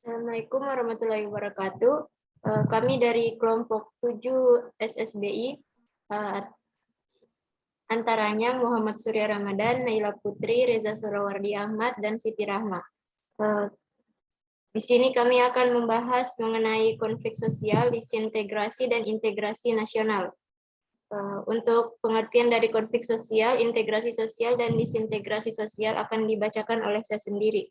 Assalamualaikum warahmatullahi wabarakatuh. Kami dari kelompok 7 SSBI, antaranya Muhammad Surya Ramadan, Naila Putri, Reza Surawardi Ahmad, dan Siti Rahma. Di sini kami akan membahas mengenai konflik sosial, disintegrasi, dan integrasi nasional. Untuk pengertian dari konflik sosial, integrasi sosial, dan disintegrasi sosial akan dibacakan oleh saya sendiri.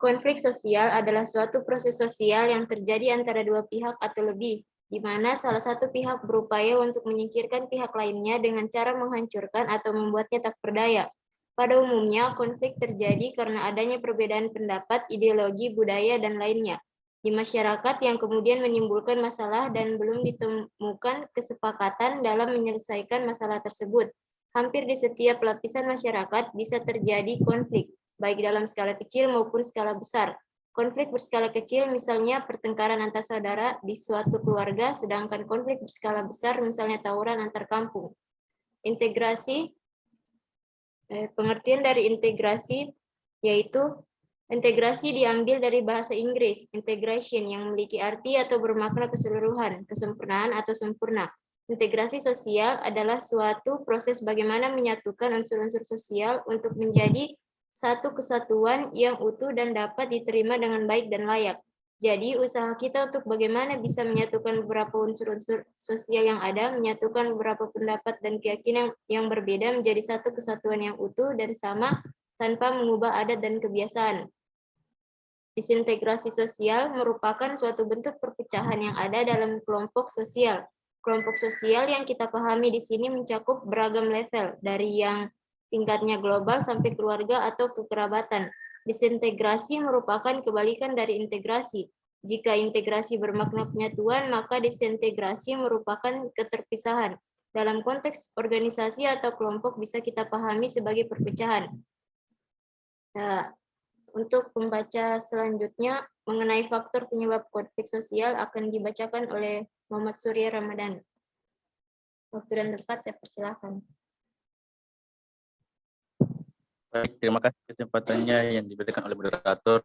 Konflik sosial adalah suatu proses sosial yang terjadi antara dua pihak atau lebih, di mana salah satu pihak berupaya untuk menyingkirkan pihak lainnya dengan cara menghancurkan atau membuatnya tak berdaya. Pada umumnya, konflik terjadi karena adanya perbedaan pendapat, ideologi, budaya, dan lainnya di masyarakat yang kemudian menimbulkan masalah dan belum ditemukan kesepakatan dalam menyelesaikan masalah tersebut. Hampir di setiap lapisan masyarakat bisa terjadi konflik, baik dalam skala kecil maupun skala besar. Konflik berskala kecil misalnya pertengkaran antar saudara di suatu keluarga, sedangkan konflik berskala besar misalnya tawuran antar kampung. Pengertian dari integrasi yaitu integrasi diambil dari bahasa Inggris, integration, yang memiliki arti atau bermakna keseluruhan, kesempurnaan atau sempurna. Integrasi sosial adalah suatu proses bagaimana menyatukan unsur-unsur sosial untuk menjadi satu kesatuan yang utuh dan dapat diterima dengan baik dan layak. Jadi usaha kita untuk bagaimana bisa menyatukan beberapa unsur-unsur sosial yang ada, menyatukan beberapa pendapat dan keyakinan yang berbeda menjadi satu kesatuan yang utuh dan sama tanpa mengubah adat dan kebiasaan. Disintegrasi sosial merupakan suatu bentuk perpecahan yang ada dalam kelompok sosial. Kelompok sosial yang kita pahami di sini mencakup beragam level, dari yang tingkatnya global sampai keluarga atau kekerabatan. Disintegrasi merupakan kebalikan dari integrasi. Jika integrasi bermakna penyatuan, maka disintegrasi merupakan keterpisahan. Dalam konteks organisasi atau kelompok bisa kita pahami sebagai perpecahan. Untuk pembaca selanjutnya mengenai faktor penyebab konflik sosial akan dibacakan oleh Muhammad Surya Ramadan. Waktu dan tempat saya persilahkan. Baik, terima kasih kesempatannya yang diberikan oleh moderator.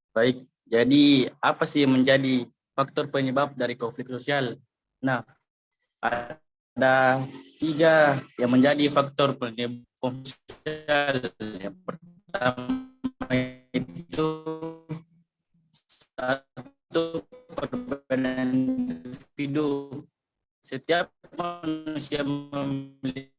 Baik, jadi apa sih yang menjadi faktor penyebab dari konflik sosial? Nah, ada 3 yang menjadi faktor penyebab konflik sosial. Yang pertama itu satu, perbedaan individu. Setiap manusia memiliki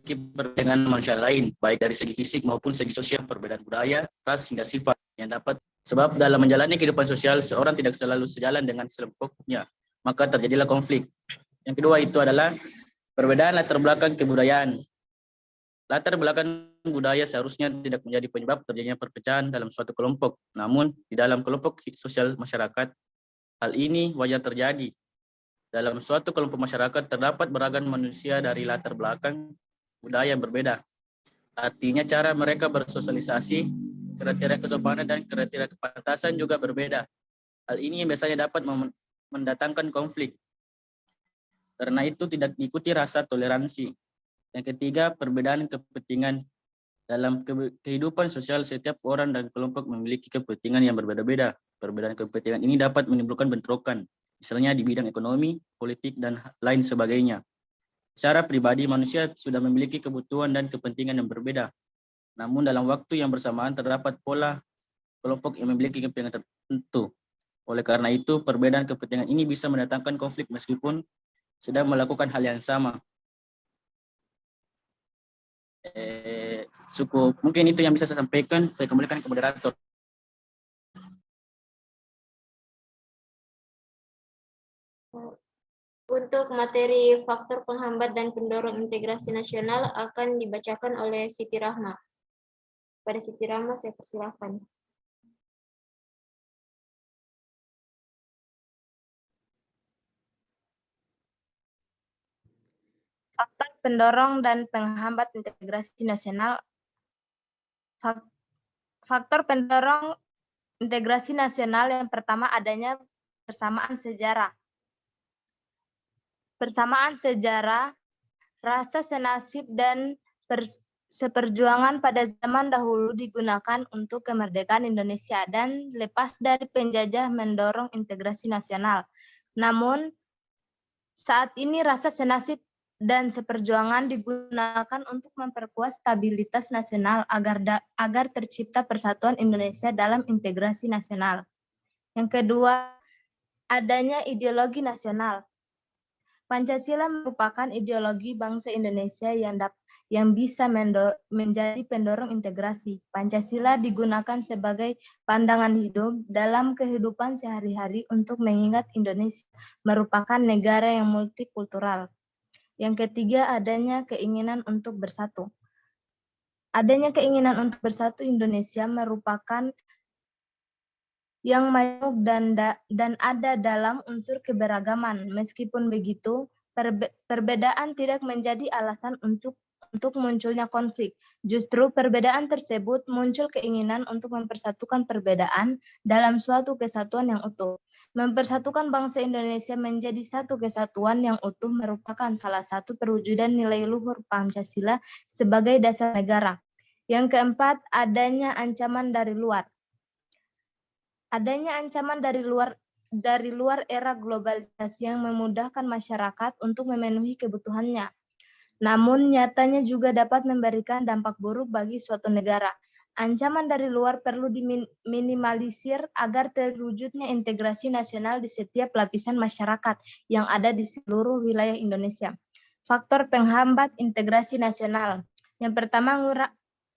perbedaan manusia lain, baik dari segi fisik maupun segi sosial, perbedaan budaya, ras, hingga sifat yang dapat. Sebab dalam menjalani kehidupan sosial, seorang tidak selalu sejalan dengan sekelompoknya, maka terjadilah konflik. Yang kedua itu adalah perbedaan latar belakang kebudayaan. Latar belakang budaya seharusnya tidak menjadi penyebab terjadinya perpecahan dalam suatu kelompok. Namun, di dalam kelompok sosial masyarakat, hal ini wajar terjadi. Dalam suatu kelompok masyarakat terdapat beragam manusia dari latar belakang budaya yang berbeda. Artinya cara mereka bersosialisasi, kriteria kesopanan dan kriteria kepantasan juga berbeda. Hal ini yang biasanya dapat mendatangkan konflik. Karena itu tidak diikuti rasa toleransi. Yang ketiga, perbedaan kepentingan. Dalam kehidupan sosial, setiap orang dan kelompok memiliki kepentingan yang berbeda-beda. Perbedaan kepentingan ini dapat menimbulkan bentrokan, misalnya di bidang ekonomi, politik, dan lain sebagainya. Secara pribadi, manusia sudah memiliki kebutuhan dan kepentingan yang berbeda. Namun dalam waktu yang bersamaan terdapat pola kelompok yang memiliki kepentingan tertentu. Oleh karena itu, perbedaan kepentingan ini bisa mendatangkan konflik meskipun sedang melakukan hal yang sama. Cukup. Mungkin itu yang bisa saya sampaikan. Saya kembalikan ke moderator. Untuk materi faktor penghambat dan pendorong integrasi nasional akan dibacakan oleh Siti Rahma. Pada Siti Rahma saya persilahkan. Faktor pendorong dan penghambat integrasi nasional. Faktor pendorong integrasi nasional yang pertama adanya persamaan sejarah. Persamaan sejarah Rasa senasib dan seperjuangan pada zaman dahulu digunakan untuk kemerdekaan Indonesia dan lepas dari penjajah mendorong integrasi nasional. Namun, saat ini rasa senasib dan seperjuangan digunakan untuk memperkuat stabilitas nasional agar tercipta persatuan Indonesia dalam integrasi nasional. Yang kedua, adanya ideologi nasional. Pancasila merupakan ideologi bangsa Indonesia yang bisa menjadi pendorong integrasi. Pancasila digunakan sebagai pandangan hidup dalam kehidupan sehari-hari untuk mengingat Indonesia merupakan negara yang multikultural. Yang ketiga, adanya keinginan untuk bersatu. Adanya keinginan untuk bersatu Indonesia merupakan yang majemuk dan ada dalam unsur keberagaman. Meskipun begitu, perbedaan tidak menjadi alasan untuk munculnya konflik. Justru perbedaan tersebut muncul keinginan untuk mempersatukan perbedaan dalam suatu kesatuan yang utuh. Mempersatukan bangsa Indonesia menjadi satu kesatuan yang utuh merupakan salah satu perwujudan nilai luhur Pancasila sebagai dasar negara. Yang keempat, adanya ancaman dari luar. Adanya ancaman dari luar era globalisasi yang memudahkan masyarakat untuk memenuhi kebutuhannya. Namun nyatanya juga dapat memberikan dampak buruk bagi suatu negara. Ancaman dari luar perlu diminimalisir agar terwujudnya integrasi nasional di setiap lapisan masyarakat yang ada di seluruh wilayah Indonesia. Faktor penghambat integrasi nasional. Yang pertama,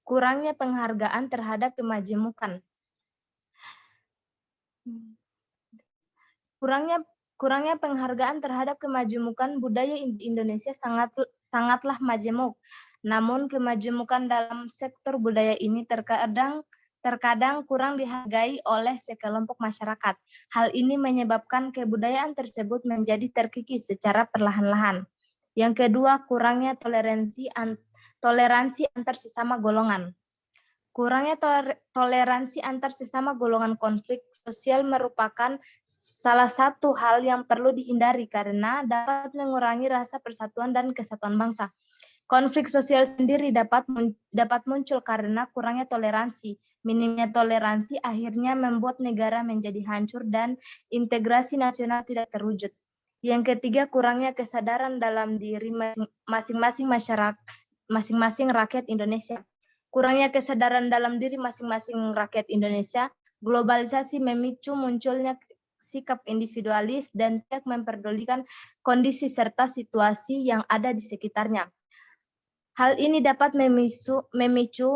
kurangnya penghargaan terhadap kemajemukan. Kurangnya penghargaan terhadap kemajemukan budaya Indonesia sangatlah majemuk. Namun kemajemukan dalam sektor budaya ini terkadang kurang dihargai oleh sekelompok masyarakat. Hal ini menyebabkan kebudayaan tersebut menjadi terkikis secara perlahan-lahan. Yang kedua, kurangnya toleransi antar sesama golongan. Kurangnya toleransi antar sesama golongan konflik sosial merupakan salah satu hal yang perlu dihindari karena dapat mengurangi rasa persatuan dan kesatuan bangsa. Konflik sosial sendiri dapat muncul karena kurangnya toleransi. Minimnya toleransi akhirnya membuat negara menjadi hancur dan integrasi nasional tidak terwujud. Yang ketiga, kurangnya kesadaran dalam diri masing-masing rakyat Indonesia. Kurangnya kesadaran dalam diri masing-masing rakyat Indonesia, globalisasi memicu munculnya sikap individualis dan tidak memperdulikan kondisi serta situasi yang ada di sekitarnya. Hal ini dapat memicu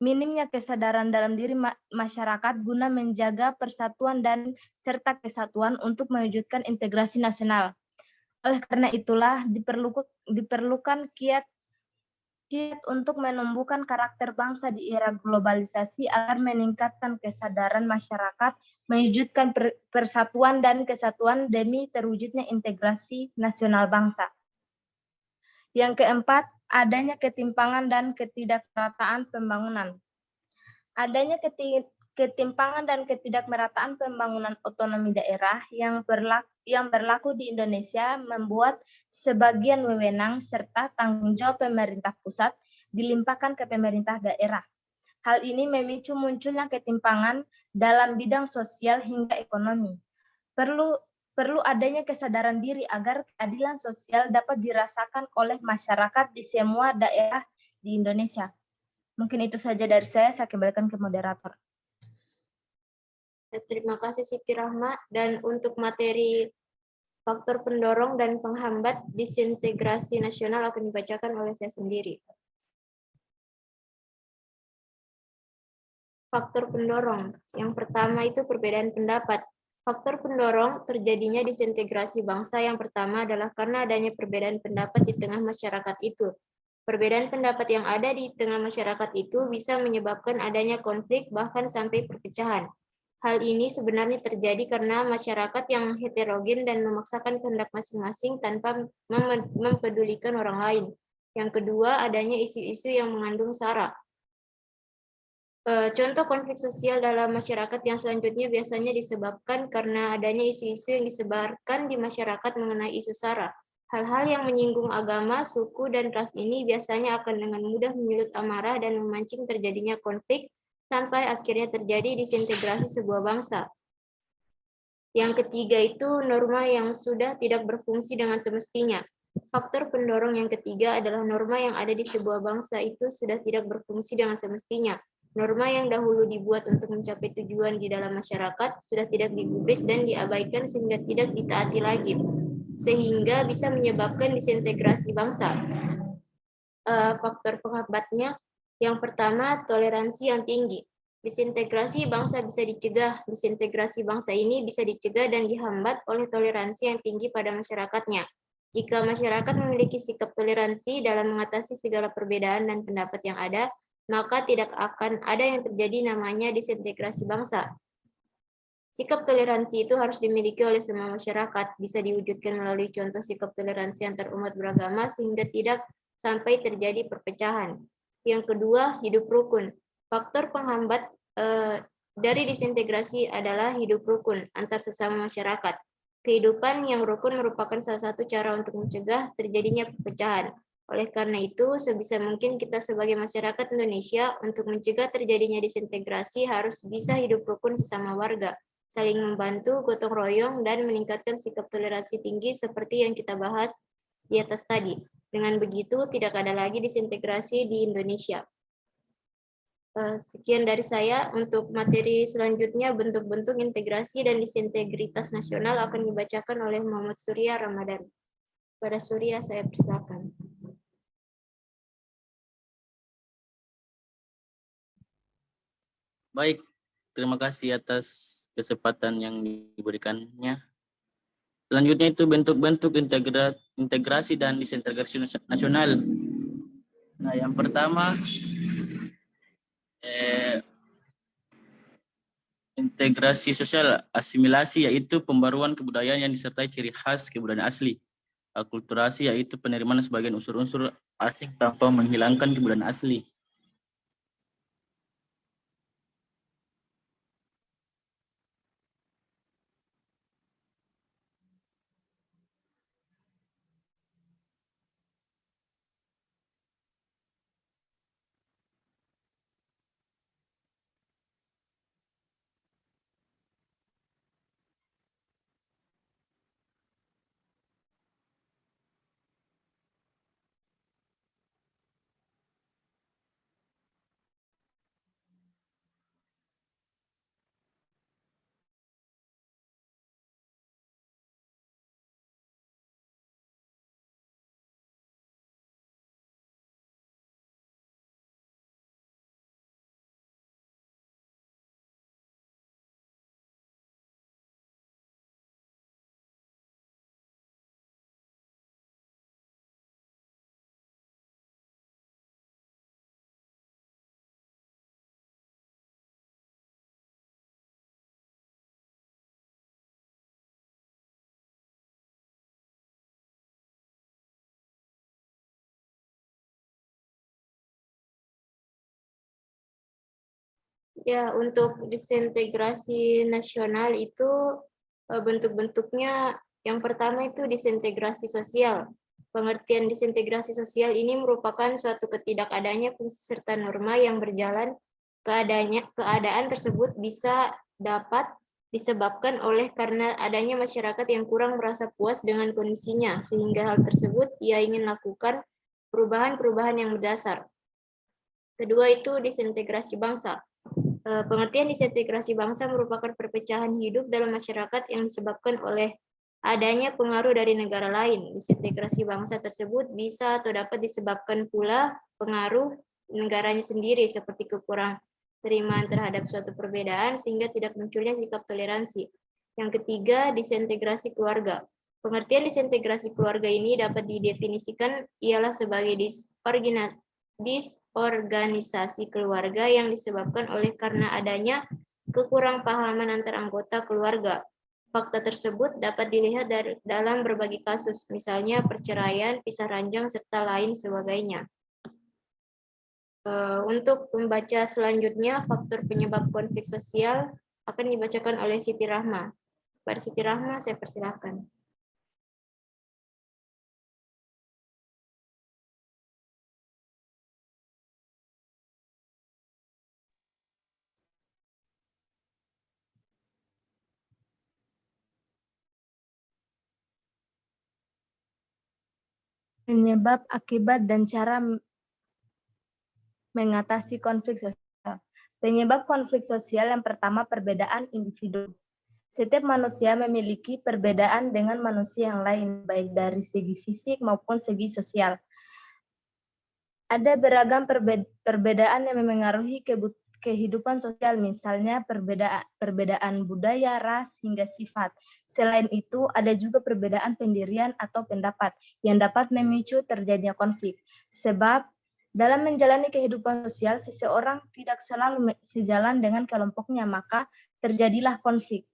minimnya kesadaran dalam diri masyarakat guna menjaga persatuan dan serta kesatuan untuk mewujudkan integrasi nasional. Oleh karena itulah diperlukan kiat untuk menumbuhkan karakter bangsa di era globalisasi agar meningkatkan kesadaran masyarakat, mewujudkan persatuan dan kesatuan demi terwujudnya integrasi nasional bangsa. Yang keempat, adanya ketimpangan dan ketidakmerataan pembangunan. Adanya ketimpangan dan ketidakmerataan pembangunan otonomi daerah yang berlaku di Indonesia membuat sebagian wewenang serta tanggung jawab pemerintah pusat dilimpahkan ke pemerintah daerah. Hal ini memicu munculnya ketimpangan dalam bidang sosial hingga ekonomi. Perlu adanya kesadaran diri agar keadilan sosial dapat dirasakan oleh masyarakat di semua daerah di Indonesia. Mungkin itu saja dari saya kembalikan ke moderator. Terima kasih Siti Rahma. Dan untuk materi faktor pendorong dan penghambat disintegrasi nasional akan dibacakan oleh saya sendiri. Faktor pendorong. Yang pertama itu perbedaan pendapat. Faktor pendorong terjadinya disintegrasi bangsa yang pertama adalah karena adanya perbedaan pendapat di tengah masyarakat itu. Perbedaan pendapat yang ada di tengah masyarakat itu bisa menyebabkan adanya konflik bahkan sampai perpecahan. Hal ini sebenarnya terjadi karena masyarakat yang heterogen dan memaksakan kehendak masing-masing tanpa mempedulikan orang lain. Yang kedua, adanya isu-isu yang mengandung sara. Contoh konflik sosial dalam masyarakat yang selanjutnya biasanya disebabkan karena adanya isu-isu yang disebarkan di masyarakat mengenai isu sara. Hal-hal yang menyinggung agama, suku, dan ras ini biasanya akan dengan mudah menyulut amarah dan memancing terjadinya konflik sampai akhirnya terjadi disintegrasi sebuah bangsa. Yang ketiga itu norma yang sudah tidak berfungsi dengan semestinya. Faktor pendorong yang ketiga adalah norma yang ada di sebuah bangsa itu sudah tidak berfungsi dengan semestinya. Norma yang dahulu dibuat untuk mencapai tujuan di dalam masyarakat sudah tidak digubris dan diabaikan sehingga tidak ditaati lagi, sehingga bisa menyebabkan disintegrasi bangsa. Faktor penghambatnya, yang pertama toleransi yang tinggi. Disintegrasi bangsa bisa dicegah. Disintegrasi bangsa ini bisa dicegah dan dihambat oleh toleransi yang tinggi pada masyarakatnya. Jika masyarakat memiliki sikap toleransi dalam mengatasi segala perbedaan dan pendapat yang ada, maka tidak akan ada yang terjadi namanya disintegrasi bangsa. Sikap toleransi itu harus dimiliki oleh semua masyarakat, bisa diwujudkan melalui contoh sikap toleransi antar umat beragama sehingga tidak sampai terjadi perpecahan. Yang kedua, hidup rukun. Faktor penghambat dari disintegrasi adalah hidup rukun antar sesama masyarakat. Kehidupan yang rukun merupakan salah satu cara untuk mencegah terjadinya perpecahan. Oleh karena itu, sebisa mungkin kita sebagai masyarakat Indonesia untuk mencegah terjadinya disintegrasi harus bisa hidup rukun sesama warga, saling membantu, gotong royong, dan meningkatkan sikap toleransi tinggi seperti yang kita bahas di atas tadi. Dengan begitu, tidak ada lagi disintegrasi di Indonesia. Sekian dari saya. Untuk materi selanjutnya, bentuk-bentuk integrasi dan disintegritas nasional akan dibacakan oleh Muhammad Surya Ramadan. Pada Surya, saya persilakan. Baik, terima kasih atas kesempatan yang diberikannya. Selanjutnya itu bentuk-bentuk integrasi dan disintegrasi nasional. Nah, yang pertama, integrasi sosial, asimilasi yaitu pembaruan kebudayaan yang disertai ciri khas kebudayaan asli. Akulturasi yaitu penerimaan sebagian unsur-unsur asing tanpa menghilangkan kebudayaan asli. Ya, untuk disintegrasi nasional itu bentuk-bentuknya yang pertama itu disintegrasi sosial. Pengertian disintegrasi sosial ini merupakan suatu ketidakadanya fungsi serta norma yang berjalan. Keadaan tersebut bisa dapat disebabkan oleh karena adanya masyarakat yang kurang merasa puas dengan kondisinya, sehingga hal tersebut ia ingin lakukan perubahan-perubahan yang mendasar. Kedua itu disintegrasi bangsa. Pengertian disintegrasi bangsa merupakan perpecahan hidup dalam masyarakat yang disebabkan oleh adanya pengaruh dari negara lain. Disintegrasi bangsa tersebut bisa atau dapat disebabkan pula pengaruh negaranya sendiri seperti kekurang terimaan terhadap suatu perbedaan sehingga tidak munculnya sikap toleransi. Yang ketiga, disintegrasi keluarga. Pengertian disintegrasi keluarga ini dapat didefinisikan ialah sebagai disorganisasi keluarga yang disebabkan oleh karena adanya kekurangpahaman antar anggota keluarga. Fakta tersebut dapat dilihat dalam berbagai kasus, misalnya perceraian, pisah ranjang, serta lain sebagainya. Untuk membaca selanjutnya, faktor penyebab konflik sosial akan dibacakan oleh Siti Rahma. Pada Siti Rahma, saya persilakan. Penyebab, akibat, dan cara mengatasi konflik sosial. Penyebab konflik sosial yang pertama, perbedaan individu. Setiap manusia memiliki perbedaan dengan manusia yang lain, baik dari segi fisik maupun segi sosial. Ada beragam perbedaan yang memengaruhi kehidupan sosial, misalnya perbedaan budaya, ras, hingga sifat. Selain itu, ada juga perbedaan pendirian atau pendapat yang dapat memicu terjadinya konflik. Sebab dalam menjalani kehidupan sosial, seseorang tidak selalu sejalan dengan kelompoknya, maka terjadilah konflik.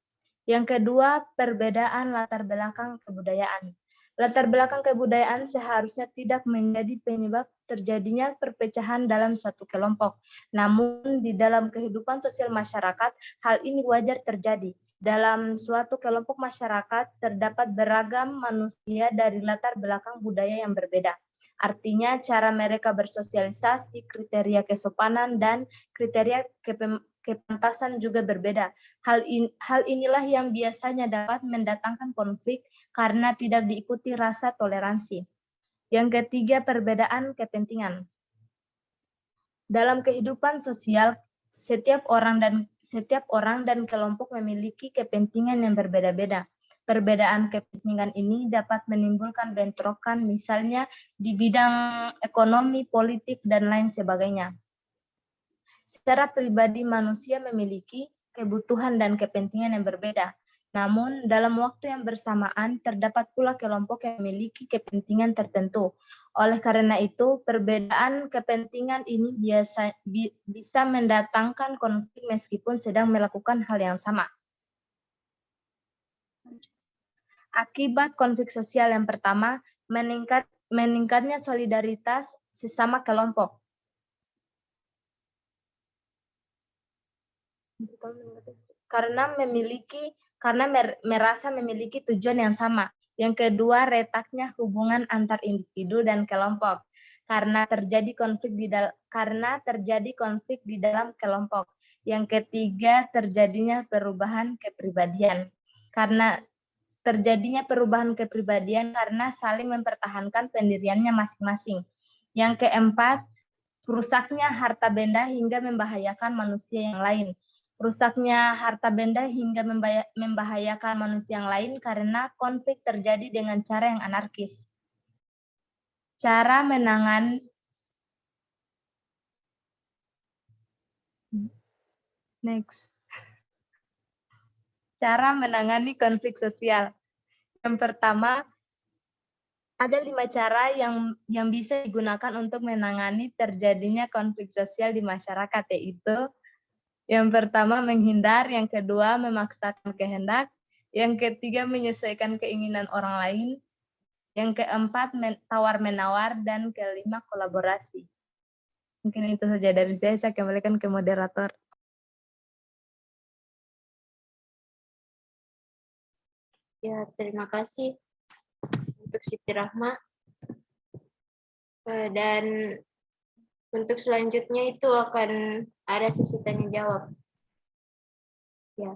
Yang kedua, perbedaan latar belakang kebudayaan. Latar belakang kebudayaan seharusnya tidak menjadi penyebab terjadinya perpecahan dalam suatu kelompok. Namun, di dalam kehidupan sosial masyarakat, hal ini wajar terjadi. Dalam suatu kelompok masyarakat, terdapat beragam manusia dari latar belakang budaya yang berbeda. Artinya, cara mereka bersosialisasi, kriteria kesopanan, dan kriteria kepantasan juga berbeda. Hal inilah yang biasanya dapat mendatangkan konflik karena tidak diikuti rasa toleransi. Yang ketiga, perbedaan kepentingan. Dalam kehidupan sosial, setiap orang dan kelompok memiliki kepentingan yang berbeda-beda. Perbedaan kepentingan ini dapat menimbulkan bentrokan, misalnya di bidang ekonomi, politik, dan lain sebagainya. Secara pribadi, manusia memiliki kebutuhan dan kepentingan yang berbeda. Namun, dalam waktu yang bersamaan, terdapat pula kelompok yang memiliki kepentingan tertentu. Oleh karena itu, perbedaan kepentingan ini bisa mendatangkan konflik meskipun sedang melakukan hal yang sama. Akibat konflik sosial yang pertama, meningkatnya solidaritas sesama kelompok. Karena merasa memiliki tujuan yang sama. Yang kedua, retaknya hubungan antar individu dan kelompok. Karena terjadi konflik di dalam kelompok. Yang ketiga, terjadinya perubahan kepribadian. Karena terjadinya perubahan kepribadian karena saling mempertahankan pendiriannya masing-masing. Yang keempat, rusaknya harta benda hingga membahayakan manusia yang lain. Rusaknya harta benda hingga membahayakan manusia yang lain karena konflik terjadi dengan cara yang anarkis. Cara menangani Cara menangani konflik sosial. Yang pertama, ada 5 cara yang bisa digunakan untuk menangani terjadinya konflik sosial di masyarakat, yaitu yang pertama menghindar, yang kedua memaksakan kehendak, yang ketiga menyesuaikan keinginan orang lain, yang keempat tawar-menawar, dan kelima kolaborasi. Mungkin itu saja dari saya kembalikan ke moderator. Ya, terima kasih untuk Siti Rahma. Dan untuk selanjutnya itu akan ada sesi tanya jawab. Ya.